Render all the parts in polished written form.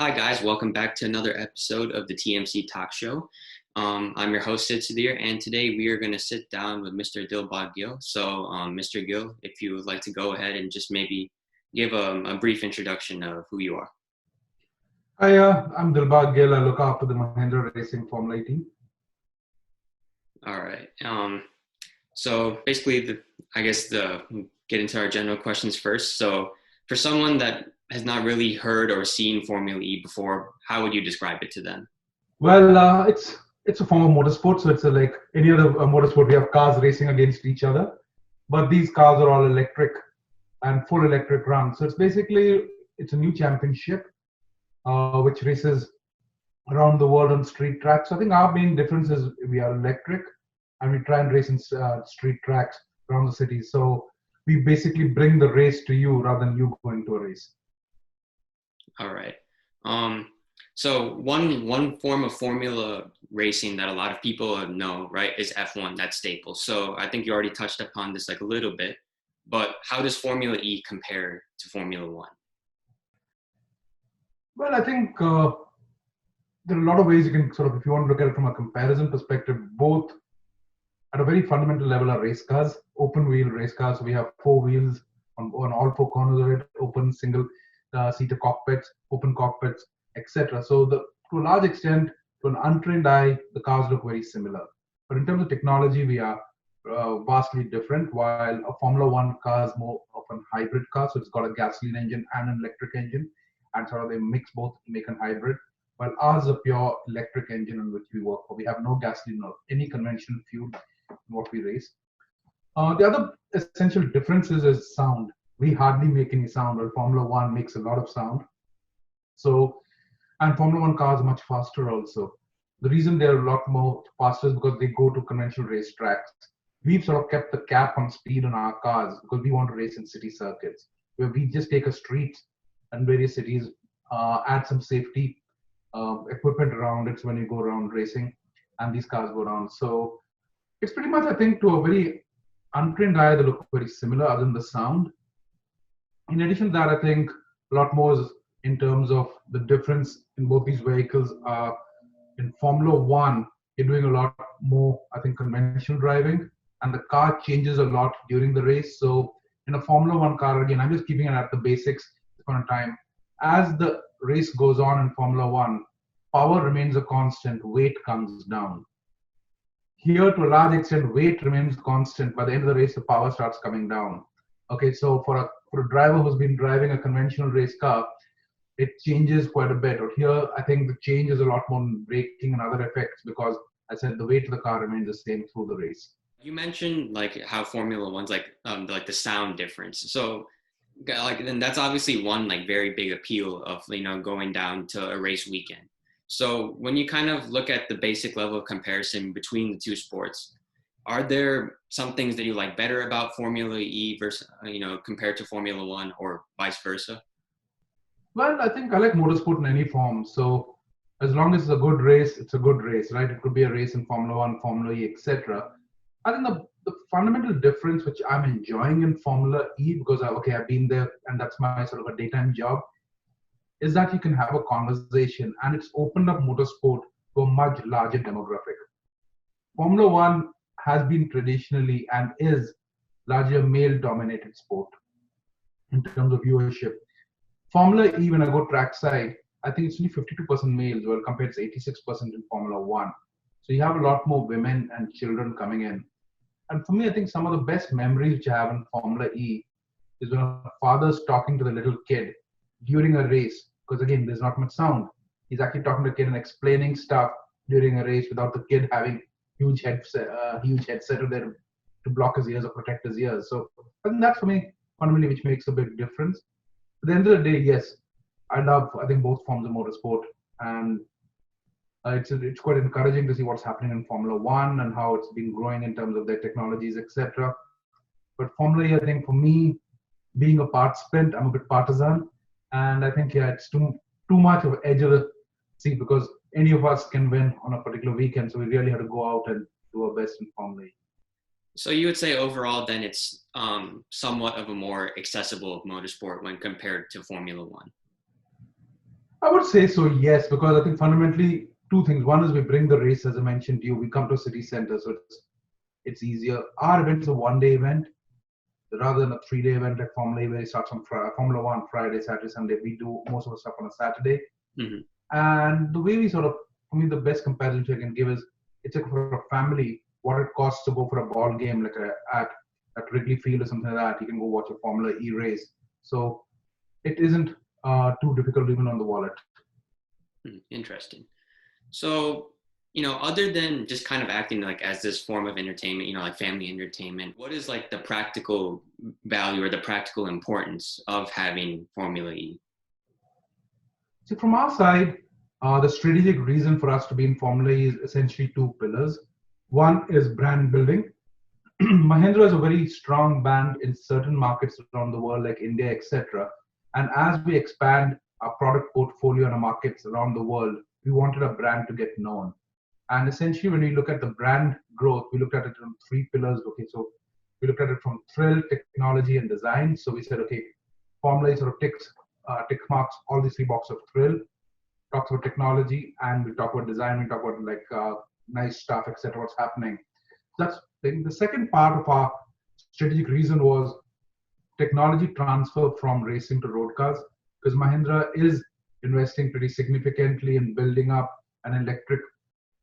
Hi guys, welcome back to another episode of the TMC Talk Show. I'm your host Sid Sudhir, and today we are going to sit down with Mr. Dilbagh Gill. So, Mr. Gill, if you would like to go ahead and just maybe give a brief introduction of who you are. Hi, I'm Dilbagh Gill. I look after the Mahindra Racing Formula 18. All right. So basically, get into our general questions first. So, for someone that has not really heard or seen Formula E before, how would you describe it to them? Well, it's a form of motorsport, so it's like any other motorsport. We have cars racing against each other, but these cars are all electric and full electric run. So it's a new championship which races around the world on street tracks. So I think our main difference is we are electric and we try and race in street tracks around the city. So we basically bring the race to you rather than you going to a race. All right. So one form of formula racing that a lot of people know, right, is F1. That's staple. So I think you already touched upon this like a little bit, but how does Formula E compare to Formula One? Well, I think there are a lot of ways you can if you want to look at it from a comparison perspective, both at a very fundamental level are race cars, open wheel race cars. So we have four wheels on all four corners of it, open single seater cockpits, open cockpits, etc. So to a large extent, to an untrained eye, the cars look very similar. But in terms of technology, we are vastly different. While a Formula One car is more of a hybrid car, so it's got a gasoline engine and an electric engine, and they mix both to make a hybrid. While ours is a pure electric engine in which we work for. We have no gasoline or any conventional fuel in what we race. The other essential difference is sound. We hardly make any sound, while Formula One makes a lot of sound. So, and Formula One cars are much faster also. The reason they're a lot more faster is because they go to conventional race tracks. We've sort of kept the cap on speed on our cars because we want to race in city circuits, where we just take a street and various cities, add some safety equipment around it when you go around racing, and these cars go around. So it's pretty much, I think, to a very untrained eye, they look very similar other than the sound. In addition to that, I think a lot more is in terms of the difference in both these vehicles. In Formula One, you're doing a lot more, I think, conventional driving, and the car changes a lot during the race. So in a Formula One car, again, I'm just keeping it at the basics for a time. As the race goes on in Formula One, power remains a constant, weight comes down. Here, to a large extent, weight remains constant. By the end of the race, the power starts coming down. Okay, so for a driver who's been driving a conventional race car, it changes quite a bit. Or here, I think the change is a lot more in braking and other effects because, I said, the weight of the car remains the same through the race. You mentioned like how Formula One's like the sound difference. So then that's obviously one like very big appeal of going down to a race weekend. So when you kind of look at the basic level of comparison between the two sports, are there some things that you like better about Formula E versus compared to Formula One or vice versa? Well, I think I like motorsport in any form. So as long as it's a good race, it's a good race, right? It could be a race in Formula One, Formula E, etc. I think the fundamental difference which I'm enjoying in Formula E, because I've been there and that's my sort of a daytime job, is that you can have a conversation and it's opened up motorsport to a much larger demographic. Formula One has been traditionally and is largely a male-dominated sport in terms of viewership. Formula E, when I go trackside, I think it's only 52% males, well, compared to 86% in Formula One. So you have a lot more women and children coming in. And for me, I think some of the best memories which I have in Formula E is when a father's talking to the little kid during a race, because again, there's not much sound. He's actually talking to the kid and explaining stuff during a race without the kid having huge headset there to block his ears or protect his ears. So I think that's for me fundamentally which makes a big difference. At the end of the day, yes, I think both forms of motorsport, and it's quite encouraging to see what's happening in Formula One and how it's been growing in terms of their technologies, etc. But Formula E, I think for me, being a participant, I'm a bit partisan, and I think it's too much of an edge of the seat because any of us can win on a particular weekend, so we really have to go out and do our best in Formula E. So you would say overall then it's somewhat of a more accessible motorsport when compared to Formula One? I would say so, yes, because I think fundamentally two things. One is we bring the race, as I mentioned to you. We come to a city center, so it's easier. Our event is a one-day event rather than a three-day event like Formula E, where it starts on Formula One Friday, Saturday, Sunday. We do most of the stuff on a Saturday. Mm-hmm. And the way we sort of, for me, the best comparison I can give is it's like for a family, what it costs to go for a ball game like at Wrigley Field or something like that. You can go watch a Formula E race. So it isn't too difficult even on the wallet. Interesting. So, other than just kind of acting like as this form of entertainment, like family entertainment, what is like the practical value or the practical importance of having Formula E? So from our side, the strategic reason for us to be in Formula E is essentially two pillars. One is brand building. Mahindra is a very strong brand in certain markets around the world, like India, etc. And as we expand our product portfolio in our markets around the world, we wanted a brand to get known. And essentially, when we look at the brand growth, we looked at it on three pillars. Okay, so we looked at it from thrill, technology, and design. So we said, okay, Formula E sort of tick marks all these three boxes of thrill, talks about technology, and we talk about design. We talk about like nice stuff, etc. What's happening. That's the second part of our strategic reason was technology transfer from racing to road cars, because Mahindra is investing pretty significantly in building up an electric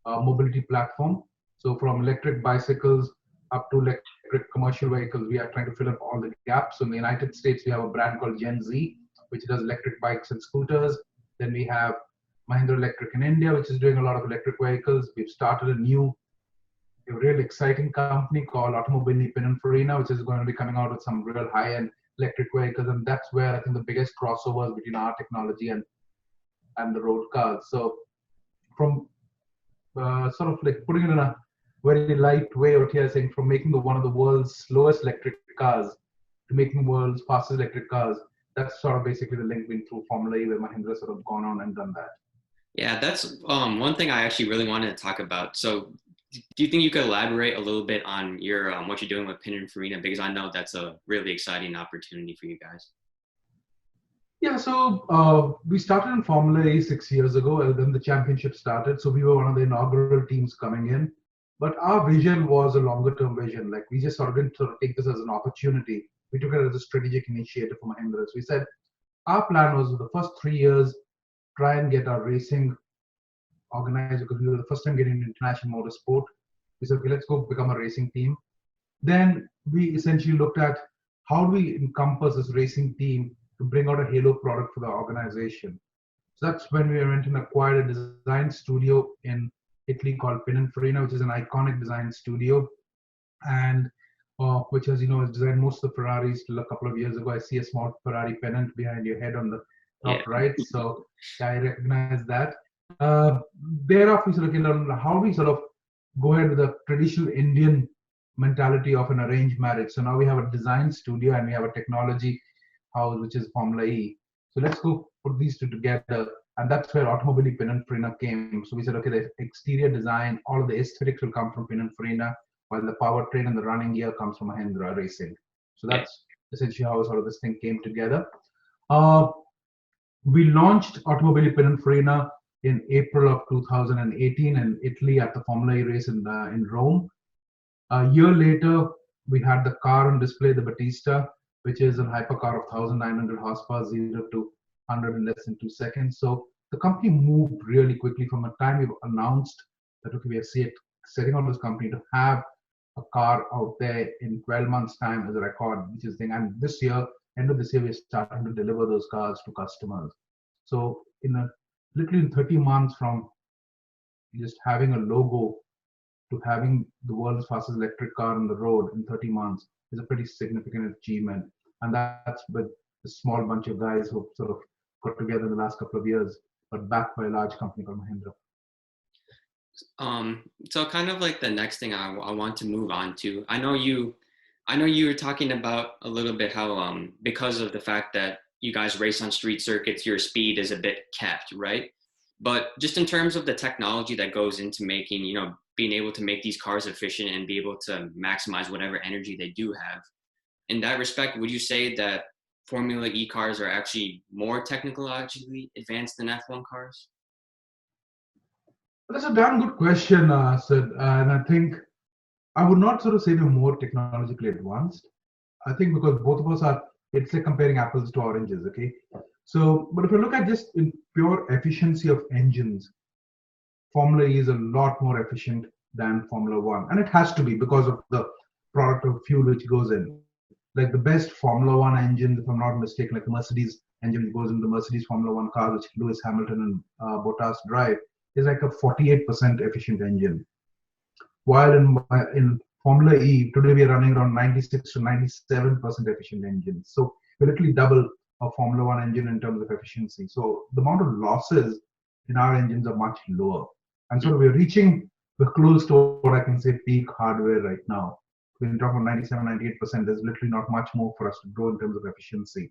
mobility platform. So from electric bicycles up to electric commercial vehicles, we are trying to fill up all the gaps. So in the United States, we have a brand called Gen Z, which does electric bikes and scooters. Then we have Mahindra Electric in India, which is doing a lot of electric vehicles. We've started a really exciting company called Automobili Pininfarina, which is going to be coming out with some real high-end electric vehicles. And that's where I think the biggest crossovers between our technology and the road cars. So from sort of like putting it in a very light way out here, saying from making one of the world's slowest electric cars to making the world's fastest electric cars, that's sort of basically the link between through Formula E, where Mahindra sort of gone on and done that. Yeah, that's one thing I actually really wanted to talk about. So do you think you could elaborate a little bit on your what you're doing with Pininfarina? Because I know that's a really exciting opportunity for you guys. Yeah, so we started in Formula E 6 years ago, and then the championship started. So we were one of the inaugural teams coming in. But our vision was a longer term vision. Like we just sort of didn't sort of take this as an opportunity. We took it as a strategic initiative for Mahindra. So we said our plan was the first 3 years, try and get our racing organized, because we were the first time getting into international motorsport. We said, okay, let's go become a racing team. Then we essentially looked at how do we encompass this racing team to bring out a halo product for the organization. So that's when we went and acquired a design studio in Italy called Pininfarina, which is an iconic design studio, and which, as you know, has designed most of the Ferraris till a couple of years ago. I see a small Ferrari pennant behind your head on the top right, so I recognize that. Thereafter, we sort of learn how we sort of go ahead with the traditional Indian mentality of an arranged marriage. So now we have a design studio and we have a technology house, which is Formula E. So let's go put these two together. And that's where Automobili Pininfarina came. So we said, okay, the exterior design, all of the aesthetics will come from Pininfarina, while the powertrain and the running gear comes from Mahindra Racing. So that's essentially how sort of this thing came together. We launched Automobili Pininfarina in April of 2018 in Italy at the Formula E race in Rome. A year later, we had the car on display, the Battista, which is a hypercar of 1,900 horsepower, 0 to 100 in less than 2 seconds. So the company moved really quickly from a time we announced that, okay, we are setting out this company to have a car out there in 12 months' time as a record, which is the thing. And this year, end of this year, we're starting to deliver those cars to customers. So literally in 30 months from just having a logo to having the world's fastest electric car on the road in 30 months is a pretty significant achievement. And that's with a small bunch of guys who sort of got together in the last couple of years, but backed by a large company called Mahindra. So kind of like the next thing I want to move on to, I know you were talking about a little bit how because of the fact that you guys race on street circuits, your speed is a bit capped, right? But just in terms of the technology that goes into making, being able to make these cars efficient and be able to maximize whatever energy they do have, in that respect, would you say that Formula E cars are actually more technologically advanced than F1 cars? That's a damn good question, Sid. And I think I would not sort of say they're more technologically advanced. I think because both of us are, it's like comparing apples to oranges, okay? So, but if you look at just in pure efficiency of engines, Formula E is a lot more efficient than Formula One. And it has to be because of the product of fuel which goes in. Like the best Formula One engine, if I'm not mistaken, like the Mercedes engine which goes into the Mercedes Formula One car, which Lewis Hamilton and Bottas drive, is like a 48% efficient engine. While in Formula E, today we are running around 96 to 97% efficient engines. So we're literally double a Formula One engine in terms of efficiency. So the amount of losses in our engines are much lower. And so we're close to what I can say peak hardware right now. When you talk about 97, 98%, there's literally not much more for us to grow in terms of efficiency.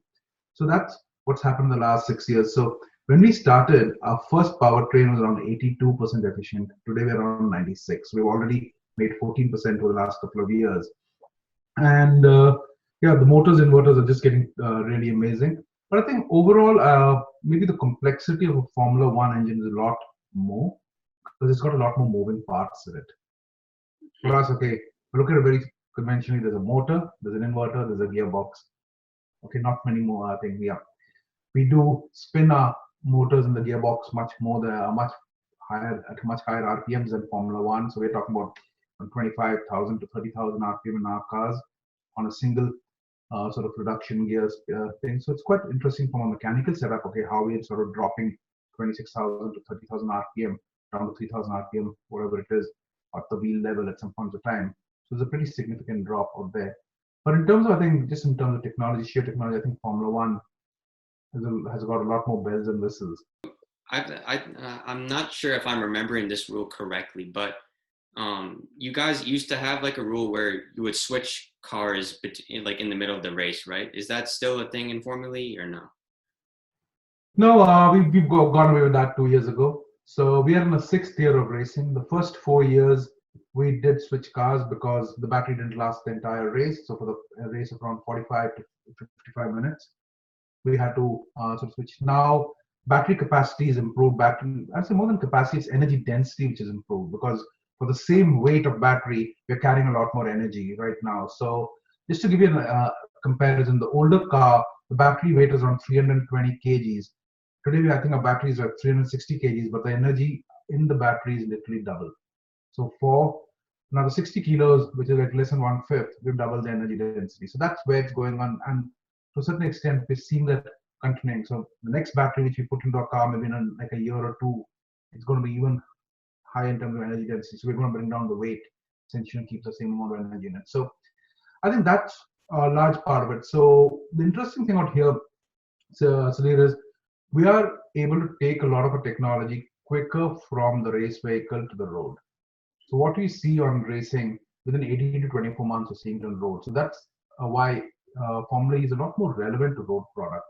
So that's what's happened in the last 6 years. So when we started, our first powertrain was around 82% efficient. Today we're around 96. We've already made 14% over the last couple of years. And yeah, the motors, inverters are just getting really amazing. But I think overall, maybe the complexity of a Formula One engine is a lot more because it's got a lot more moving parts in it. For us, okay, we look at it very conventionally. There's a motor, there's an inverter, there's a gearbox. Okay, not many more. I think we do spin our motors in the gearbox much more. They are much higher at much higher RPMs than Formula One. So we're talking about from 25,000 to 30,000 RPM in our cars on a single sort of reduction gears thing. So it's quite interesting from a mechanical setup. Okay, how we're sort of dropping 26,000 to 30,000 RPM down to 3,000 RPM, whatever it is, at the wheel level at some point of time. So it's a pretty significant drop out there. But in terms of, I think, just in terms of technology, sheer technology, I think Formula One has got a lot more bells and whistles. I'm not sure if I'm remembering this rule correctly, but you guys used to have like a rule where you would switch cars like in the middle of the race, right? Is that still a thing in Formula E or no? No, we've gone away with that 2 years ago. So we are in the 6th year of racing. The first 4 years, we did switch cars because the battery didn't last the entire race. So for the race of around 45 to 55 minutes, we had to sort of switch. Now, battery capacity is improved. I'd say more than capacity, it's energy density which is improved because for the same weight of battery, we're carrying a lot more energy right now. So just to give you a comparison, the older car, the battery weight is around 320 kgs. Today, I think our batteries are 360 kgs, but the energy in the battery is literally double. So for now, the 60 kilos, which is like less than 1/5, we've doubled the energy density. So that's where it's going on. And to a certain extent, we're seeing that continuing. So the next battery which we put into a car, maybe in like a year or two, it's going to be even high in terms of energy density. So we're going to bring down the weight since you keep the same amount of energy in it. So I think that's a large part of it. So the interesting thing out here, Sudhir, is we are able to take a lot of a technology quicker from the race vehicle to the road. So what we see on racing within 18 to 24 months, we're seeing it on road. So that's why Formula E is a lot more relevant to road product.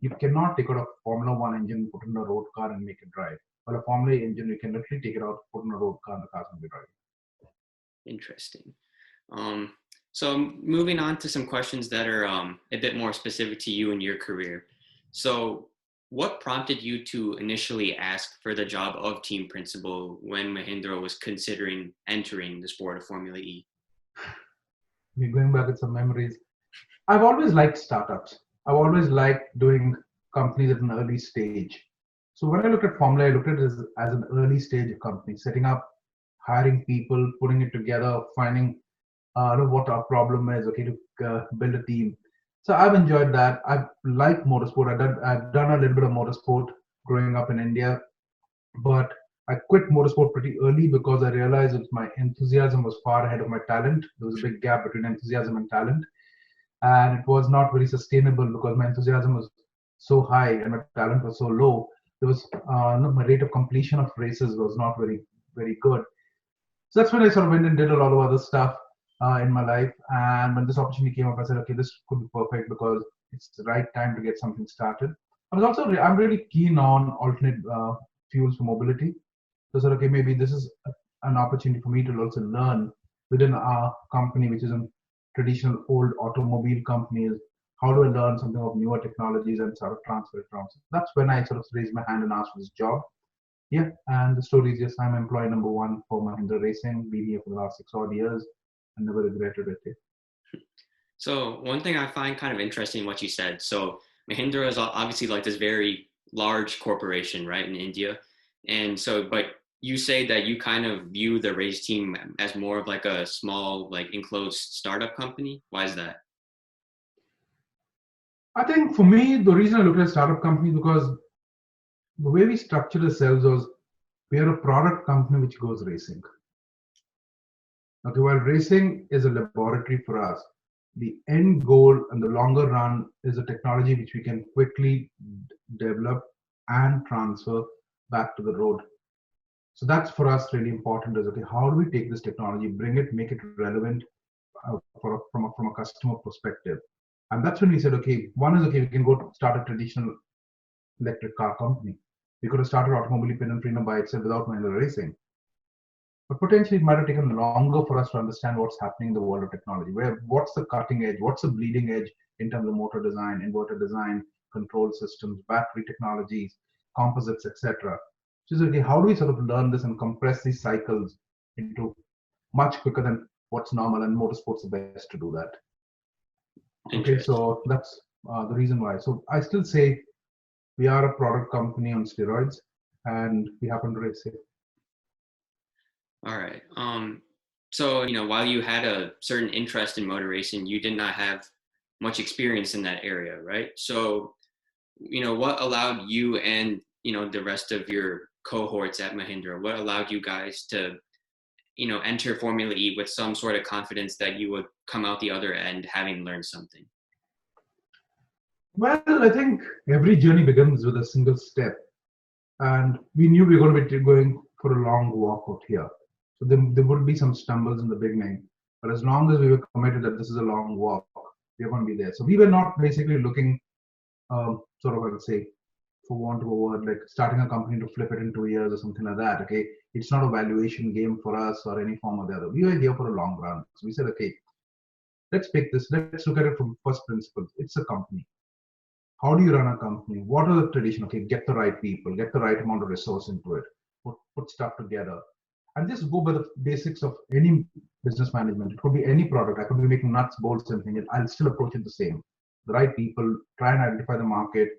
You cannot take out a Formula One engine, put in a road car, and make it drive. But a Formula E engine, you can literally take it out, put in a road car, and the car's going to be driving. Interesting. So moving on to some questions that are a bit more specific to you and your career. So what prompted you to initially ask for the job of team principal when Mahindra was considering entering the sport of Formula E? We're going back with some memories. I've always liked startups. I've always liked doing companies at an early stage. So when I looked at Formula, I looked at it as an early stage of company, setting up, hiring people, putting it together, finding what our problem is, okay, to build a team. So I've enjoyed that. I like motorsport. I've done a little bit of motorsport growing up in India, but I quit motorsport pretty early because I realized that my enthusiasm was far ahead of my talent. There was a big gap between enthusiasm and talent, and it was not very sustainable because my enthusiasm was so high and my talent was so low. There was my rate of completion of races was not very, very good. So that's when I sort of went and did a lot of other stuff in my life. And when this opportunity came up, I said, okay, this could be perfect because it's the right time to get something started. I'm really keen on alternate fuels for mobility. So I said, okay, maybe this is an opportunity for me to also learn within our company, which is a traditional old automobile company, is how do I learn something of newer technologies and sort of transfer it around? So that's when I sort of raised my hand and asked for this job. Yeah, and the story is, yes, I'm employee number one for Mahindra Racing, been here for the last 6 odd years and never regretted it. So one thing I find kind of interesting in what you said. So Mahindra is obviously like this very large corporation, right, in India. And so, but you say that you kind of view the race team as more of like a small, like enclosed startup company. Why is that? I think for me, the reason I look at a startup company because the way we structured ourselves was we are a product company which goes racing. Okay, while racing is a laboratory for us, the end goal and the longer run is a technology which we can quickly develop and transfer back to the road. So that's for us really important is, okay, how do we take this technology, bring it, make it relevant from a customer perspective? And that's when we said, okay, one is, okay, we can go start a traditional electric car company. We could have started Automobile Pininfarina by itself without Mahindra Racing. But potentially it might have taken longer for us to understand what's happening in the world of technology. What's the cutting edge? What's the bleeding edge in terms of motor design, inverter design, control systems, battery technologies, composites, etc. So it's okay, how do we sort of learn this and compress these cycles into much quicker than what's normal? And Motorsport's the best to do that. Okay, so that's the reason why. So I still say we are a product company on steroids, and we happen to race it. All right. So, while you had a certain interest in motor racing, you did not have much experience in that area, right? So, what allowed you and, the rest of your cohorts at Mahindra, what allowed you guys to, enter Formula E with some sort of confidence that you would come out the other end having learned something? Well, I think every journey begins with a single step. And we knew we were going to be going for a long walk out here. So there would be some stumbles in the beginning. But as long as we were committed that this is a long walk, we are going to be there. So we were not basically looking, sort of, I would say, for want of a word, like starting a company to flip it in 2 years or something like that. Okay, it's not a valuation game for us or any form or the other. We were here for a long run. So we said, okay, let's pick this. Let's look at it from first principles. It's a company. How do you run a company? What are the tradition? Okay, get the right people, get the right amount of resource into it, put stuff together. And just go by the basics of any business management. It could be any product. I could be making nuts, bolts, and things. I'll still approach it the same. The right people, try and identify the market,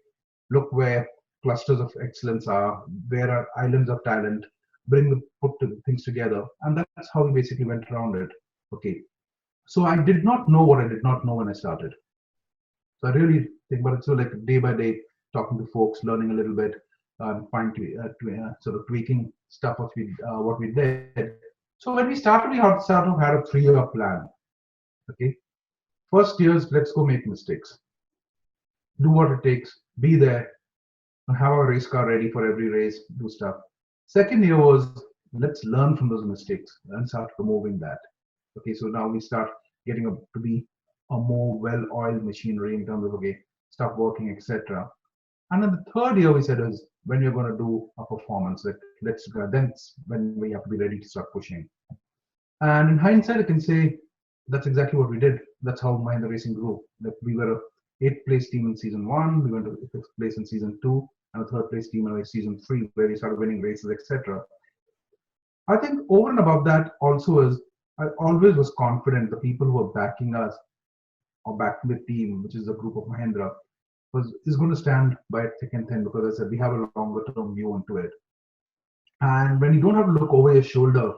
look where clusters of excellence are, where are islands of talent, put things together. And that's how we basically went around it. Okay. So I did not know what I did not know when I started. So I really think about it so like day by day, talking to folks, learning a little bit, sort of tweaking stuff what we did. So when we started, we had a 3-year plan. Okay, first years, let's go make mistakes, do what it takes, be there, have our race car ready for every race, do stuff. Second year was let's learn from those mistakes and start removing that. Okay, so now we start getting to be a more well-oiled machinery in terms of, okay, stuff working, etc. And then the third year we said is when we're going to do a performance, let's go, then when we have to be ready to start pushing. And in hindsight, I can say that's exactly what we did. That's how Mahindra Racing grew. Like we were a 8th place team in season 1, we went to 5th place in season 2, and a 3rd place team in season 3, where we started winning races, etc. I think over and above that also is I always was confident the people who were backing us or backing the team, which is a group of Mahindra, is going to stand by thick and thin, because I said we have a longer term view into it. And when you don't have to look over your shoulder,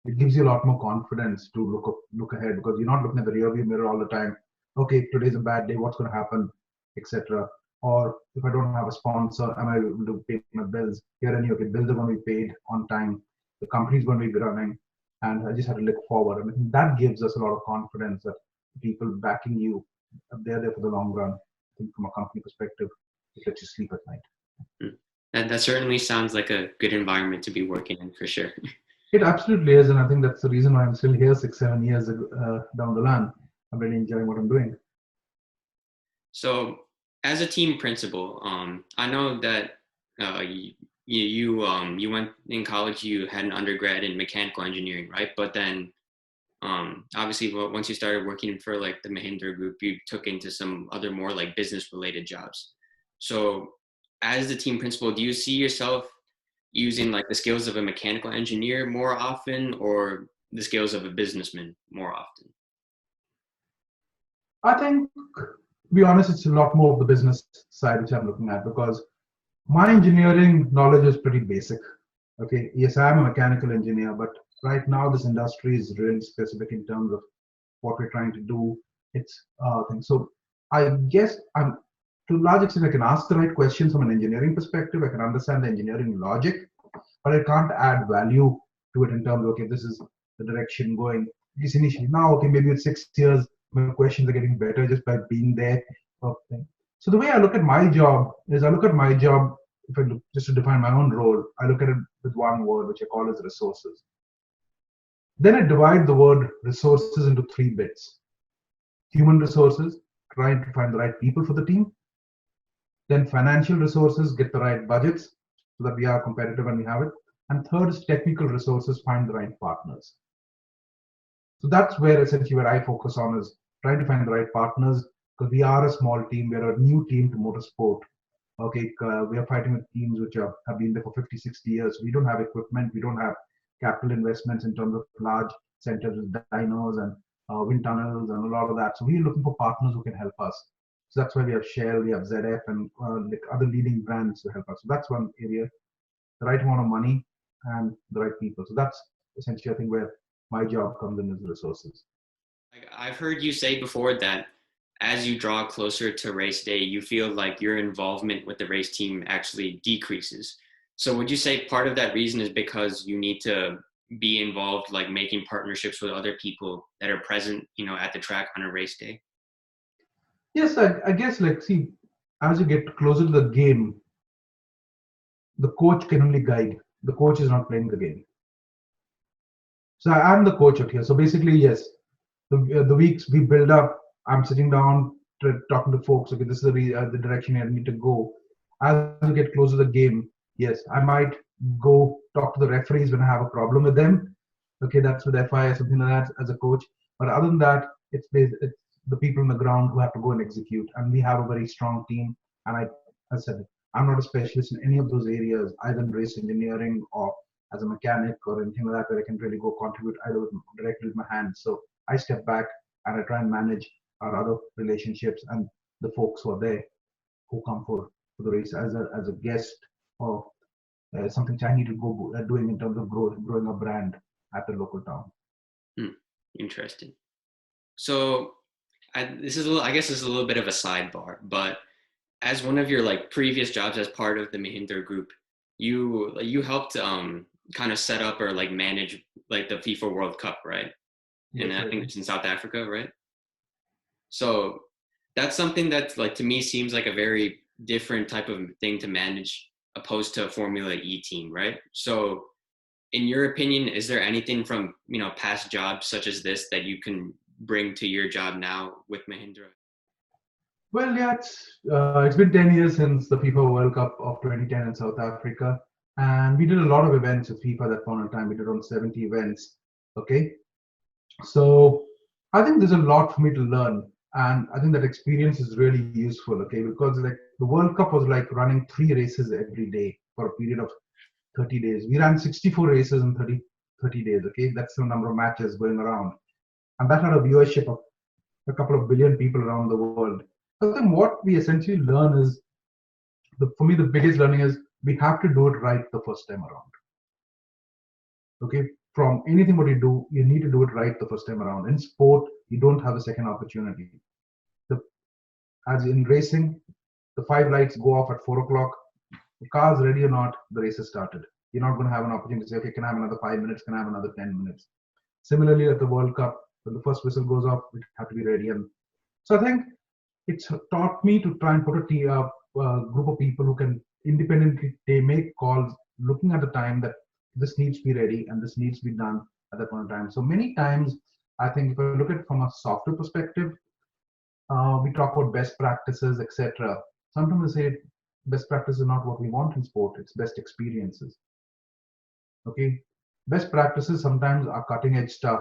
it gives you a lot more confidence to look ahead, because you're not looking at the rear view mirror all the time. Okay, today's a bad day, what's going to happen, etc. Or if I don't have a sponsor, am I able to pay my bills? Here and here, okay, bills are going to be paid on time, the company's going to be running, and I just have to look forward. And I think that gives us a lot of confidence that people backing you, they're there for the long run. I think from a company perspective, it lets you sleep at night. That certainly sounds like a good environment to be working in, for sure. It absolutely is, and I think that's the reason why I'm still here 6-7 years down the line. I'm really enjoying what I'm doing. So, as a team principal, I know that you went in college. You had an undergrad in mechanical engineering, right? But then Obviously, once you started working for like the Mahindra group, you took into some other more like business related jobs. So as the team principal, do you see yourself using like the skills of a mechanical engineer more often, or the skills of a businessman more often? I think, to be honest, it's a lot more of the business side which I'm looking at, because my engineering knowledge is pretty basic. Okay, yes, I'm a mechanical engineer, but right now this industry is really specific in terms of what we're trying to do. It's thing. So I guess I'm, to a large extent, I can ask the right questions from an engineering perspective. I can understand the engineering logic, but I can't add value to it in terms of, okay, this is the direction going. At least initially. Now, okay, maybe with 6 years, my questions are getting better just by being there. So the way I look at my job is, I look at my job, if I look, just to define my own role, I look at it with one word, which I call as resources. Then I divide the word resources into 3 bits. Human resources, trying to find the right people for the team. Then financial resources, get the right budgets so that we are competitive and we have it. And third is technical resources, find the right partners. So that's where essentially where I focus on, is trying to find the right partners, because we are a small team. We're a new team to motorsport. Okay, we are fighting with teams which have been there for 50, 60 years. We don't have equipment. We don't have capital investments in terms of large centers with dynos and wind tunnels and a lot of that. So we're looking for partners who can help us. So that's why we have Shell, we have ZF, and like other leading brands to help us. So that's one area, the right amount of money and the right people. So that's essentially, I think, where my job comes in, as resources. I've heard you say before that as you draw closer to race day, you feel like your involvement with the race team actually decreases. So would you say part of that reason is because you need to be involved, like making partnerships with other people that are present, at the track on a race day? Yes, I guess, like, see, as you get closer to the game, the coach can only guide. The coach is not playing the game. So I'm the coach out here. So basically, yes, the weeks we build up, I'm sitting down talking to folks. Okay, this is the direction I need to go. As we get closer to the game, yes, I might go talk to the referees when I have a problem with them. Okay, that's with FI or something like that as a coach. But other than that, it's the people on the ground who have to go and execute. And we have a very strong team. And I said, I'm not a specialist in any of those areas, either in race engineering or as a mechanic or anything like that, where I can really go contribute either directly with my hands. So I step back and I try and manage our other relationships and the folks who are there, who come for the race as a guest, or something which I need to go doing in terms of growing a brand at the local town. Interesting. So I guess this is a little bit of a sidebar, but as one of your like previous jobs as part of the Mahindra group, you helped kind of set up or like manage like the FIFA World Cup, right? And I think it's in South Africa, right? So that's something that, like, to me seems like a very different type of thing to manage opposed to a Formula E team, right? So in your opinion, is there anything from, past jobs such as this that you can bring to your job now with Mahindra? Well, yeah, it's been 10 years since the FIFA World Cup of 2010 in South Africa. And we did a lot of events with FIFA that point in time. We did around 70 events. Okay. So I think there's a lot for me to learn. And I think that experience is really useful. Okay. Because like the World Cup was like running 3 races every day for a period of 30 days. We ran 64 races in 30 days. Okay. That's the number of matches going around. And that had a viewership of a couple of billion people around the world. I think what we essentially learn is, for me, the biggest learning is we have to do it right the first time around. Okay, from anything what you do, you need to do it right the first time around. In sport, you don't have a second opportunity. As in racing, the 5 lights go off at 4 o'clock. The car's ready or not, the race has started. You're not going to have an opportunity to say, okay, can I have another 5 minutes? Can I have another 10 minutes? Similarly, at the World Cup, when the first whistle goes off, we have to be ready. And so I think it's taught me to try and put a group of people who can independently make calls, looking at the time that this needs to be ready and this needs to be done at that point in time. So many times, I think if I look at it from a software perspective, we talk about best practices, etc. Sometimes we say best practices are not what we want in sport, it's best experiences. Okay, best practices sometimes are cutting edge stuff.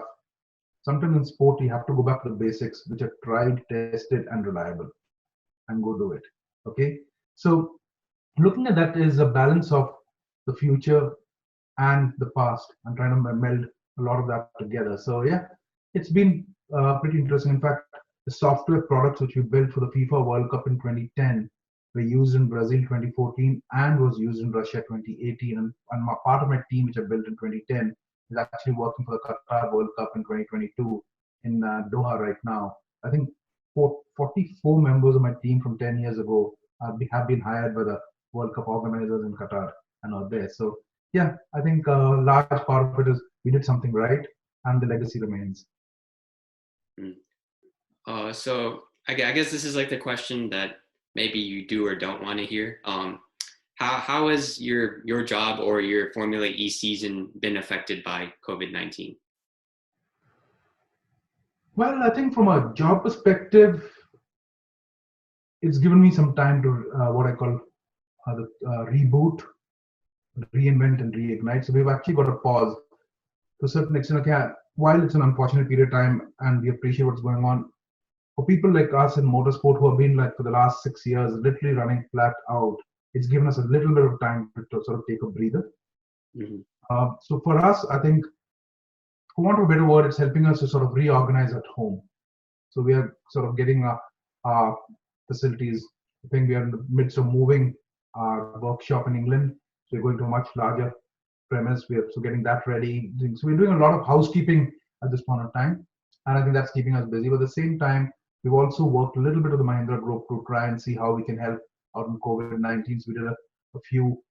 sometimes in sport, you have to go back to the basics, which are tried, tested, and reliable, and go do it. Okay. So looking at that is a balance of the future and the past. I'm trying to meld a lot of that together. So yeah, it's been pretty interesting. In fact, the software products which we built for the FIFA World Cup in 2010 were used in Brazil 2014 and was used in Russia 2018. And part of my team, which I built in 2010, is actually working for the Qatar World Cup in 2022 in Doha right now. I think 44 members of my team from 10 years ago have been hired by the World Cup organizers in Qatar and are there. So yeah, I think a large part of it is we did something right, and the legacy remains. So I guess this is like the question that maybe you do or don't want to hear. How has your job or your Formula E season been affected by COVID-19? Well, I think from a job perspective, it's given me some time to what I call the reboot, reinvent, and reignite. So we've actually got a pause to a certain extent. Okay, while it's an unfortunate period of time and we appreciate what's going on, for people like us in motorsport who have been like for the last 6 years literally running flat out, it's given us a little bit of time to sort of take a breather. Mm-hmm. So for us, I think, for want of a better word, it's helping us to sort of reorganize at home. So we are sort of getting our facilities. I think we are in the midst of moving our workshop in England. So we're going to a much larger premise. We are so getting that ready. So we're doing a lot of housekeeping at this point of time. And I think that's keeping us busy. But at the same time, we've also worked a little bit with the Mahindra group to try and see how we can help out in COVID-19. So we did a few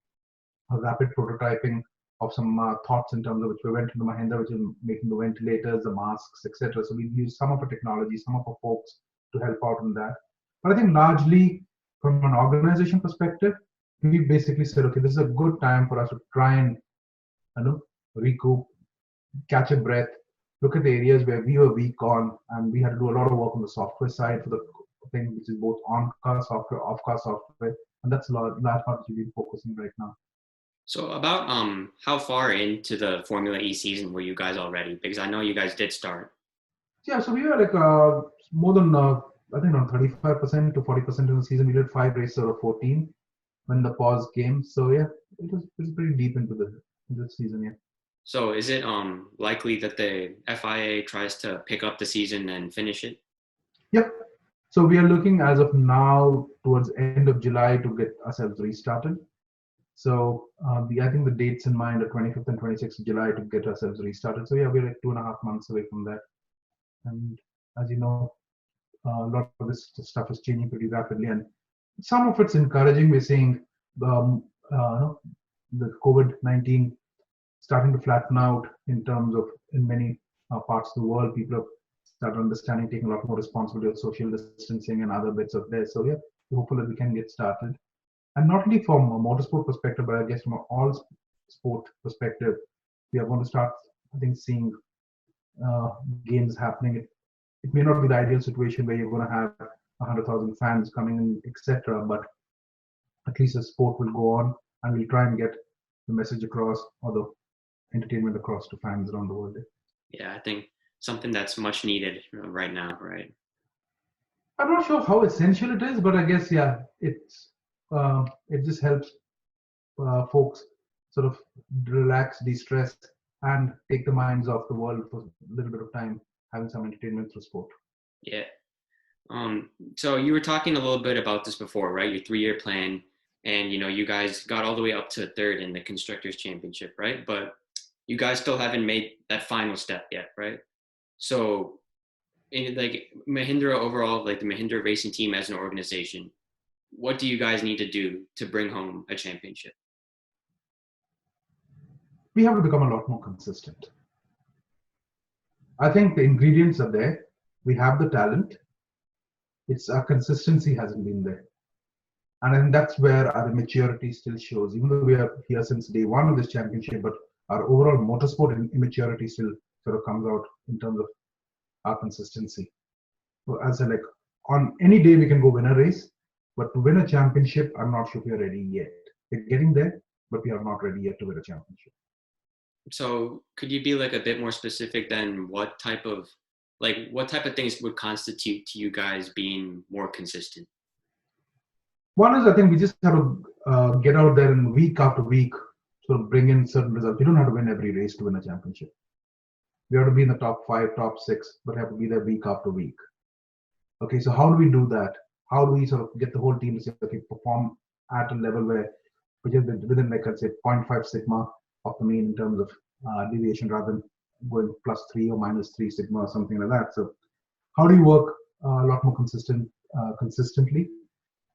rapid prototyping of some thoughts in terms of which we went into Mahindra, which is making the ventilators, the masks, etc. So we've used some of our technology, some of our folks to help out in that. But I think largely from an organization perspective, we basically said, okay, this is a good time for us to try and recoup, catch a breath, look at the areas where we were weak on, and we had to do a lot of work on the software side for the thing, which is both on-car software, off-car software, and that's a large part that we've been focusing right now. So about how far into the Formula E season were you guys already? Because I know you guys did start. Yeah, so we were like more than I think around 35% to 40% of the season. We did 5 races out of 14 when the pause came. So yeah, it was pretty deep into the season. Yeah. So is it likely that the FIA tries to pick up the season and finish it? Yep. So we are looking as of now towards end of July to get ourselves restarted. So I think the dates in mind are 25th and 26th of July to get ourselves restarted. So yeah, we're like 2.5 months away from that. And as you know, a lot of this stuff is changing pretty rapidly, and some of it's encouraging. We're seeing the COVID-19 starting to flatten out in terms of in many parts of the world. People have started understanding, taking a lot more responsibility of social distancing and other bits of this. So yeah, hopefully we can get started. And not only from a motorsport perspective, but I guess from an all sport perspective, we are going to start, I think, seeing games happening. It may not be the ideal situation where you're going to have 100,000 fans coming in, etc. But at least the sport will go on, and we'll try and get the message across or the entertainment across to fans around the world. Yeah, I think something that's much needed right now, right? I'm not sure how essential it is, but I guess yeah, it just helps folks sort of relax, de-stress, and take the minds off the world for a little bit of time, having some entertainment through sport. Yeah. So you were talking a little bit about this before, right? Your 3-year plan, and you guys got all the way up to 3rd in the Constructors' Championship, right? But you guys still haven't made that final step yet, right? So, in like Mahindra overall, like the Mahindra racing team as an organization, what do you guys need to do to bring home a championship? We have to become a lot more consistent. I think the ingredients are there. We have the talent. It's our consistency hasn't been there. And I think that's where our immaturity still shows. Even though we are here since day one of this championship, but our overall motorsport immaturity still sort of comes out in terms of our consistency. So as I like, on any day we can go win a race, but to win a championship, I'm not sure we are ready yet. We're getting there, but we are not ready yet to win a championship. So could you be like a bit more specific than what type of like what type of things would constitute to you guys being more consistent? One is, I think we just have to get out there and week after week sort of bring in certain results. You don't have to win every race to win a championship. We have to be in the top 5, top 6, but have to be there week after week. Okay, so how do we do that? How do we sort of get the whole team to say, okay, perform at a level where which is within, like I said, 0.5 sigma of the mean in terms of deviation, rather than going +3 or -3 sigma or something like that. So how do you work a lot more consistently?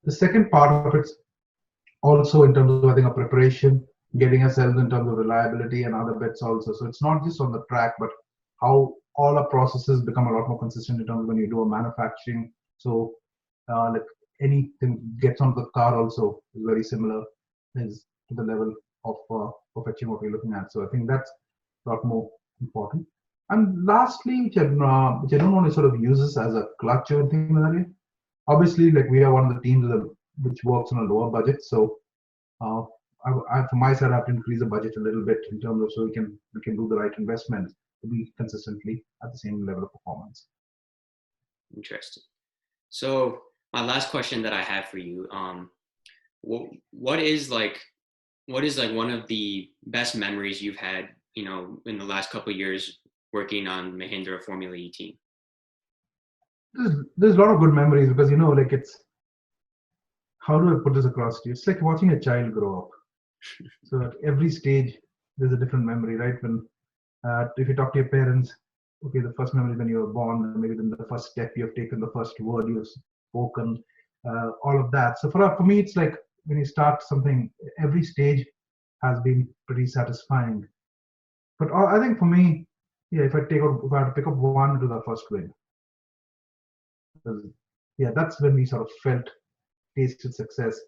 The second part of it's also in terms of, I think, a preparation, getting ourselves in terms of reliability and other bits also. So it's not just on the track, but how all our processes become a lot more consistent in terms of when you do a manufacturing. So like anything gets onto the car also is very similar is to the level of perfection what we're looking at. So I think that's a lot more important. And lastly, which I don't want to sort of use this as a clutch or anything like that. Obviously, like we are one of the teams which works on a lower budget. So from my side, I have to increase the budget a little bit in terms of so we can do the right investment to be consistently at the same level of performance. Interesting. So my last question that I have for you, what is like one of the best memories you've had, you know, in the last couple of years working on Mahindra Formula E team? There's a lot of good memories because, you know, like it's, how do I put this across to you? It's like watching a child grow up. So at every stage, there's a different memory, right? When if you talk to your parents, okay, the first memory when you were born, maybe then the first step you have taken, the first word you've spoken, all of that. So for me, it's like when you start something, every stage has been pretty satisfying. But I think for me, yeah, if I had to pick up one to the first win, yeah, that's when we sort of tasted success.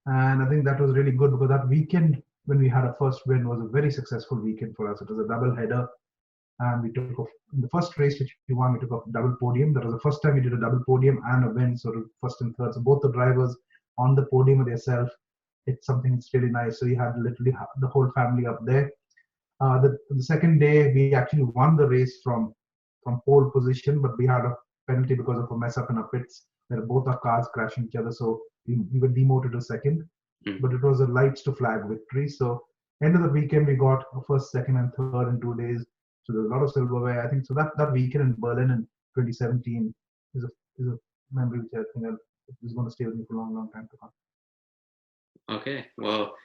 And I think that was really good because that weekend when we had a first win was a very successful weekend for us. It was a double header, and we took off in the first race which we won. We took off double podium. That was the first time we did a double podium and a win, sort of first and third. So both the drivers on the podium with themselves. It's something that's really nice. So you had literally the whole family up there. The second day we actually won the race from pole position, but we had a penalty because of a mess up in our pits where both our cars crashed each other. So we were demoted to second, but it was a lights to flag victory. So end of the weekend we got a first, second, and third in 2 days. So there's a lot of silverware, I think. So that weekend in Berlin in 2017 is a memory which I think is going to stay with me for a long, long time to come. Okay, well,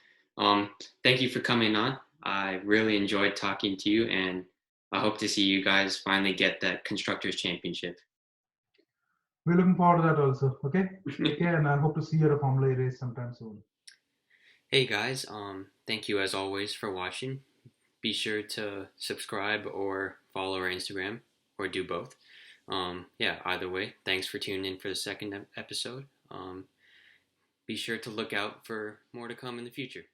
thank you for coming on. I really enjoyed talking to you, and I hope to see you guys finally get that Constructors Championship. We're looking forward to that also. Okay, take care, and I hope to see you at a Formula E race sometime soon. Hey guys, thank you as always for watching. Be sure to subscribe or follow our Instagram, or do both. Yeah, either way, thanks for tuning in for the second episode. Be sure to look out for more to come in the future.